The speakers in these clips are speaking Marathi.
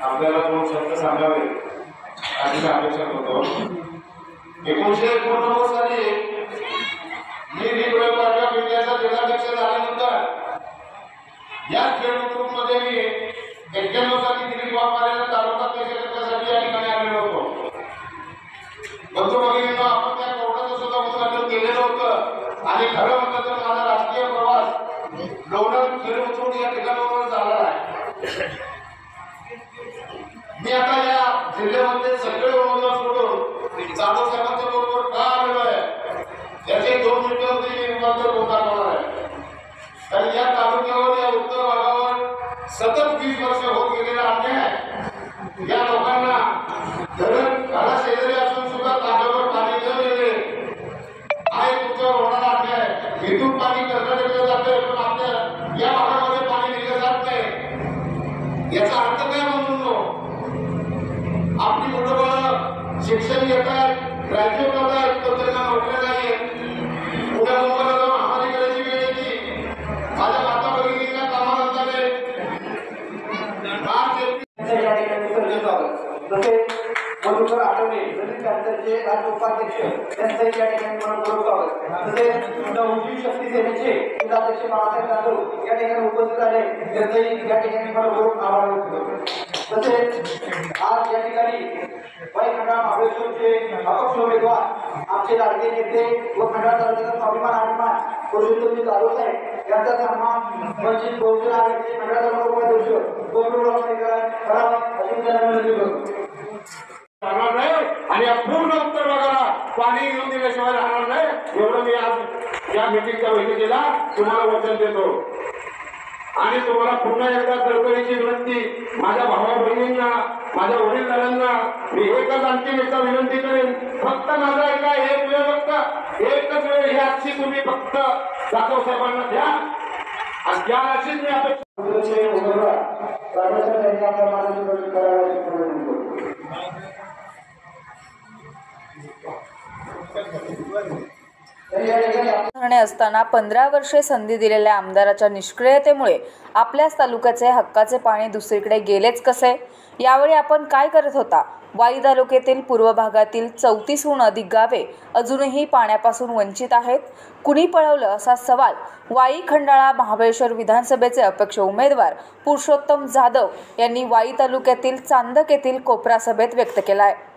आपल्याला दोन शब्द सांगावे अशी अपेक्षा करतो। 1989 साली मी प्रयोग वर्ग विद्याचा जिल्हाध्यक्ष झाल्यानंतर या खेळ ग्रुपमध्ये मी 91 साली दिल्ली वापरायला तालुका केशकर्त्यासाठी या ठिकाणी आलेलो होतो। बंधू भगिनींनो, आपण त्या कोर्टाचं सुद्धा उद्घाटन केलेलं होतं आणि खरं म्हणलं तर माझा राजकीय प्रवास लोणंद खेळ उतरून या ठिकाणावर झाला आहे। मी आता या जिल्ह्यामध्ये सगळे उमेदवार सोडून जाधव साहेबांच्या बरोबर का आलेलो आहे याचे 2 मिनिटांमध्ये मी रूपांतर होणार आहे। कारण या तालुक्यावर या उत्तर भागावर सतत 20 वर्ष होत गेलेला अन्याय, या लोकांना धरण घरा शेजारी असून सुद्धा तांब्यावर पाणी न देणे आहे तुमच्यावर होणारा अन्याय। इथून पाणी कर्नाटकला जाते पण आपल्या या भागामध्ये पाणी दिलं जात नाही। याचा अर्थ काय म्हणून आपली मुलं शिक्षण घेत आहेत, ग्रॅज्युएट होत आहेत, तर त्यांना नोकऱ्या नाही आहेत। उद्या मुंबईला जाऊन हमाली करायची वेळ येते। माझ्या माता भगिनींना कामाला जाणे या ठिकाणी सर्जन झालं। तसेच मधुकर आठवणे दलित पॅंथरचे राज्य उपाध्यक्ष त्यांचंही या ठिकाणी मनपूर्वक स्वागत। तसेच उजवी शक्ती सेनेचे जिल्हाध्यक्ष बाळासाहेब जाधव या ठिकाणी उपस्थित झाले, त्यांचंही या ठिकाणी मनपूर्वक आभार व्यक्त करतो। तसेच आज या ठिकाणी खंडाळा महाबळेश्वरचे अपक्ष उमेदवार आमचे लाडके नेते व खंडाळा तालुक्याचा स्वाभिमान अभिमान पुरुषोत्तमजी जाधव साहेब यांचा सन्मान वंचित बहुजन आघाडीचे खंडाळा तालुका उपाध्यक्ष राहणार नाही आणि या पूर्ण उत्तर भागाला पाणी घेऊन दिल्याशिवाय राहणार नाही, एवढं मी आज या मीटिंगच्या बैठकीला तुम्हाला वचन देतो। आणि तुम्हाला पुन्हा एकदा कळकळीची विनंती, माझ्या भावा बहिणींना, माझ्या वडीलधाऱ्यांना मी एकच अंतिम एकदा विनंती करेन, फक्त माझा ऐका, एक वेळ फक्त एकच वेळ ही आजची तुम्ही फक्त जाधव साहेबांना द्या आणि त्या अशीच मी अपेक्षा असताना 15 वर्षे संधी दिलेल्या आमदाराच्या निष्क्रियतेमुळे आपल्याच तालुक्याचे हक्काचे पाणी दुसरीकडे गेलेच कसे? यावेळी आपण काय करत होता? वाई तालुक्यातील पूर्व भागातील 34हून अधिक गावे अजूनही पाण्यापासून वंचित आहेत। कुणी पळवलं असा सवाल वाई खंडाळा महाबळेश्वर विधानसभेचे अपक्ष उमेदवार पुरुषोत्तम जाधव यांनी वाई तालुक्यातील चांदक येथील कोपरा सभेत व्यक्त केला आहे।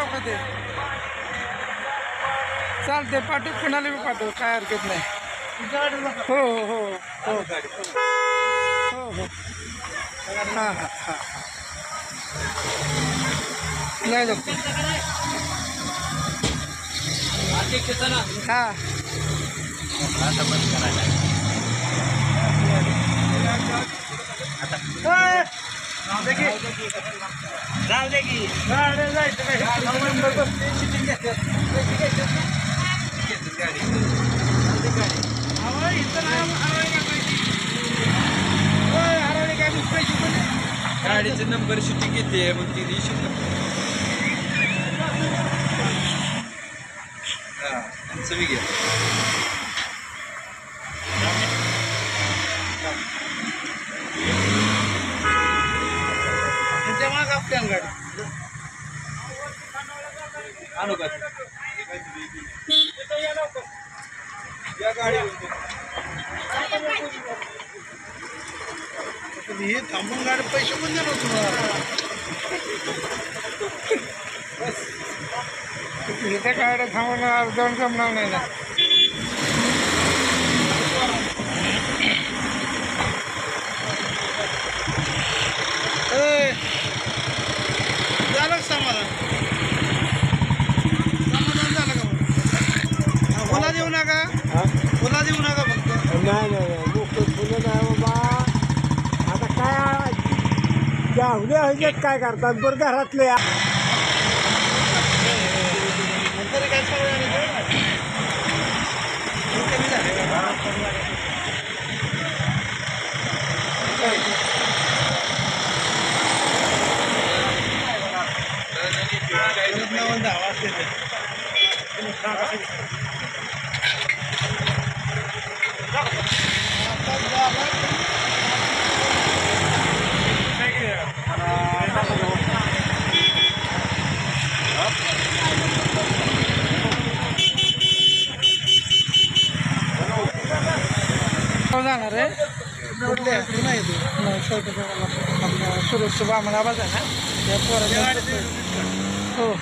का ते चालते पाठव कुणाला बी पाठव काय हरकत नाही हो हो हो हो हो हो हां हां हां नाही जातो हां जाऊ दे की गाडी जायचं नंबर बसते शिटिंग घेतात गाडी गाडीचे नंबर शिटिंग घेते मग ती दिवशी सवी घ्या माग आपल्याला गाडी आणू का या गाडी हे थांबून गाडी पैसे पण देणार तुम्हाला बस इथे गाड्या थांबून अर्धवण जमणार नाही ना झालं समाधान झालं का फुला देऊ नका फुला देऊ नका फक्त नाही फुलं नाही बाबा आता काय त्या उद्या ह्याच्यात काय करतात बरं घरातले तरी काय जाणार आहे कुठले नाही सुरेश बामण आवाज आहे ना या पोराच्या हो